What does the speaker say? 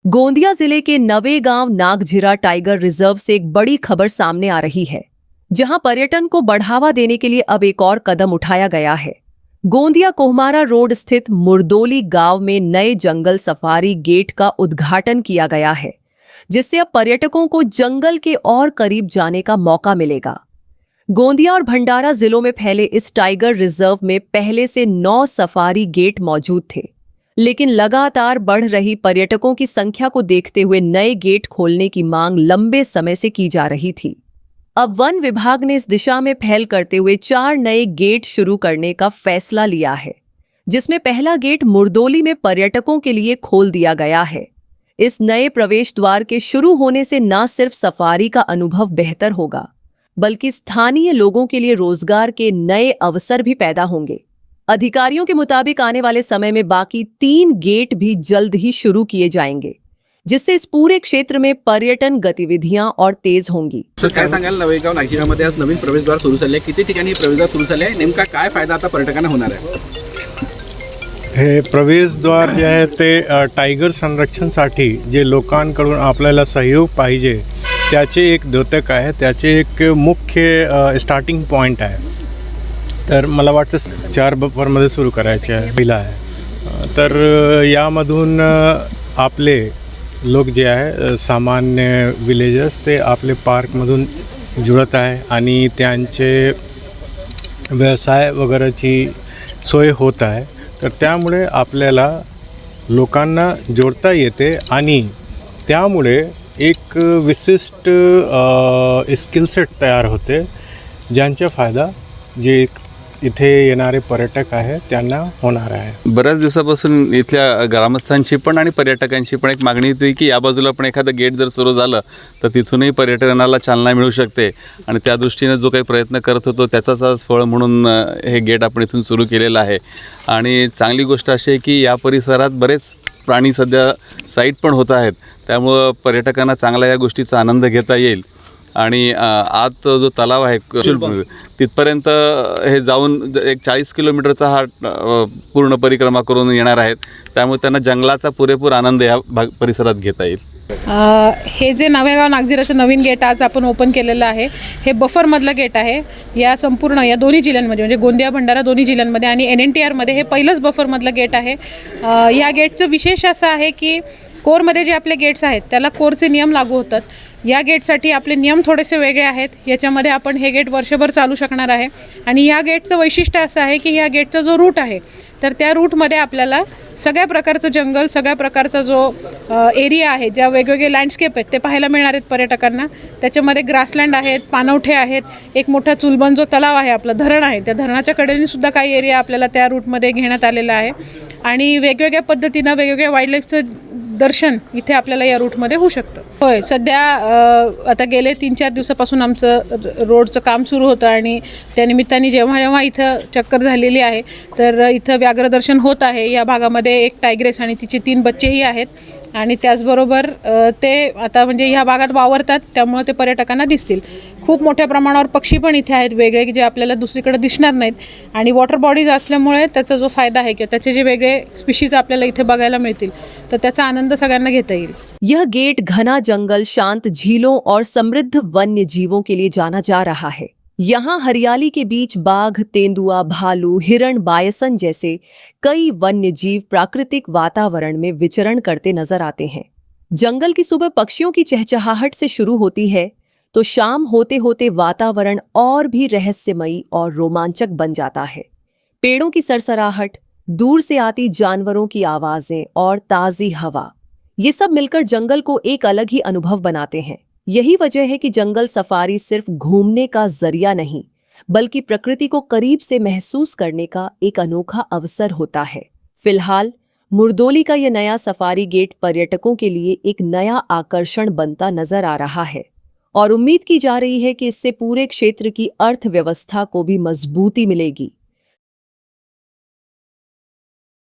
गोंदिया जिले के Navegaon Nagzira tiger reserve से एक बड़ी खबर सामने आ रही है, जहां पर्यटन को बढ़ावा देने के लिए अब एक और कदम उठाया गया है। गोंदिया कोहमारा रोड स्थित मुरदोली गांव में नए जंगल सफारी गेट का उद्घाटन किया गया है, जिससे अब पर्यटकों को जंगल के और करीब जाने का मौका मिलेगा। गोंदिया और भंडारा जिलों में फैले इस टाइगर रिजर्व में पहले से 9 सफारी गेट मौजूद थे, लेकिन लगातार बढ़ रही पर्यटकों की संख्या को देखते हुए नए गेट खोलने की मांग लंबे समय से की जा रही थी। अब वन विभाग ने इस दिशा में पहल करते हुए 4 नए गेट शुरू करने का फैसला लिया है, जिसमें पहला गेट मुरदोली में पर्यटकों के लिए खोल दिया गया है। इस नए प्रवेश द्वार के शुरू होने से न सिर्फ सफारी का अनुभव बेहतर होगा, बल्कि स्थानीय लोगों के लिए रोजगार के नए अवसर भी पैदा होंगे। अधिकारियों के मुताबिक आने वाले समय में बाकी 3 गेट भी जल्द ही शुरू किए जाएंगे, जिससे इस पूरे क्षेत्र में पर्यटन गतिविधियां और तेज होंगी। काय सांगाल, नवेगाव नागझिरामध्ये आज नवीन प्रवेशद्वार सुरू झाले, किती ठिकाणी प्रवेशद्वार सुरू झाले, नेमका काय फायदा आता पर्यटकांना होणार आहे? हे प्रवेशद्वार जे आहे ते टायगर संरक्षणासाठी जे लोकांकडून आपल्याला सहयोग पाहिजे त्याचे एक द्योतक आहे, त्याचे एक मुख्य स्टार्टिंग पॉईंट आहे। तर मला वाटतं 4 बफरमध्ये सुरू करायचे आहे, पहिला आहे। तर यामधून आपले लोक जे आहे सामान्य विलेजर्स ते आपले पार्कमधून जुळत आहे आणि त्यांचे व्यवसाय वगैरेची सोय होत आहे। तर त्यामुळे आपल्याला लोकांना जोडता येते आणि त्यामुळे एक विशिष्ट स्किल सेट तयार होते, ज्यांचा फायदा जे इथे येणारे पर्यटक आहेत त्यांना होणार आहे। बऱ्याच दिवसापासून इथल्या ग्रामस्थांची पण आणि पर्यटकांची पण एक मागणी होती की या बाजूला पण एखादं गेट जर सुरू झालं तर तिथूनही पर्यटनाला चालना मिळू शकते आणि त्या दृष्टीने जो काही प्रयत्न करत होतो त्याचाच आज फळ म्हणून हे गेट आपण इथून सुरू केलेलं आहे। आणि चांगली गोष्ट अशी आहे की या परिसरात बरेच प्राणी सध्या साईट पण होत आहेत, त्यामुळं पर्यटकांना चांगला या गोष्टीचा आनंद घेता येईल। आणि आत जो तलाव आहे तिथपर्यंत हे जाऊन एक 40 किलोमीटरचा हा पूर्ण परिक्रमा करून येणार आहेत, त्यामुळे त्यांना जंगलाचा पुरेपूर आनंद या परिसरात घेता येईल। हे जे नवेगाव नागझिराचं नवीन गेट आज आपण ओपन केलेलं आहे, हे बफरमधलं गेट आहे। या संपूर्ण या दोन्ही जिल्ह्यांमध्ये म्हणजे गोंदिया भंडारा दोन्ही जिल्ह्यांमध्ये आणि NNTR मध्ये हे पहिलंच बफरमधलं गेट आहे। या गेटचं विशेष असं आहे की कोरमध्ये जे आपले गेट्स आहेत त्याला कोरचे नियम लागू होतात। या गेटसाठी आपले नियम थोडेसे वेगळे आहेत। याच्यामध्ये आपण हे गेट वर्षभर चालू शकणार आहे आणि या गेटचं वैशिष्ट्य असं आहे की या गेटचा जो रूट आहे तर त्या रूटमध्ये आपल्याला सगळ्या प्रकारचं जंगल, सगळ्या प्रकारचा जो एरिया आहे, ज्या वेगवेगळे लँडस्केप आहेत ते पाहायला मिळणार आहेत पर्यटकांना। त्याच्यामध्ये ग्रासलँड आहेत, पाणवठे आहेत, एक मोठा चुलबन जो तलाव आहे, आपलं धरण आहे, त्या धरणाच्या कडेने सुद्धा काही एरिया आपल्याला त्या रूटमध्ये घेण्यात आलेला आहे आणि वेगवेगळ्या पद्धतीनं वेगवेगळ्या वाईल्डलाईफचं दर्शन इथे आपल्याला या रूटमध्ये होऊ शकतं। होय, सध्या आता गेले 3-4 दिवसापासून आमचं रोडचं काम सुरू होतं आणि त्यानिमित्ताने जेव्हा इथं चक्कर झालेली आहे तर इथं व्याघ्रदर्शन होत आहे। या भागामध्ये एक टायग्रेस आणि तिचे 3 बच्चेही आहेत आणि त्याचबरोबर ते आता म्हणजे ह्या भागात वावरतात, त्यामुळे ते पर्यटकांना दिसतील। खूप मोठ्या प्रमाणावर पक्षी पण इथे आहेत वेगळे, जे आपल्याला दुसरीकडे दिसणार नाहीत आणि वॉटर बॉडीज असल्यामुळे त्याचा जो फायदा आहे किंवा त्याचे जे वेगळे स्पीशीज आपल्याला इथे बघायला मिळतील तर त्याचा आनंद सगळ्यांना घेता येईल। यह गेट घना जंगल, शांत झीलों और समृद्ध वन्य जीवों के लिए जाना जा रहा है। यहाँ हरियाली के बीच बाघ, तेंदुआ, भालू, हिरण, बायसन जैसे कई वन्य जीव प्राकृतिक वातावरण में विचरण करते नजर आते हैं। जंगल की सुबह पक्षियों की चहचहाहट से शुरू होती है तो शाम होते होते वातावरण और भी रहस्यमयी और रोमांचक बन जाता है। पेड़ों की सरसराहट, दूर से आती जानवरों की आवाजें और ताजी हवा, ये सब मिलकर जंगल को एक अलग ही अनुभव बनाते हैं। यही वजह है कि जंगल सफारी सिर्फ घूमने का जरिया नहीं, बल्कि प्रकृति को करीब से महसूस करने का एक अनोखा अवसर होता है। फिलहाल मुरदोली का यह नया सफारी गेट पर्यटकों के लिए एक नया आकर्षण बनता नजर आ रहा है और उम्मीद की जा रही है कि इससे पूरे क्षेत्र की अर्थव्यवस्था को भी मजबूती मिलेगी।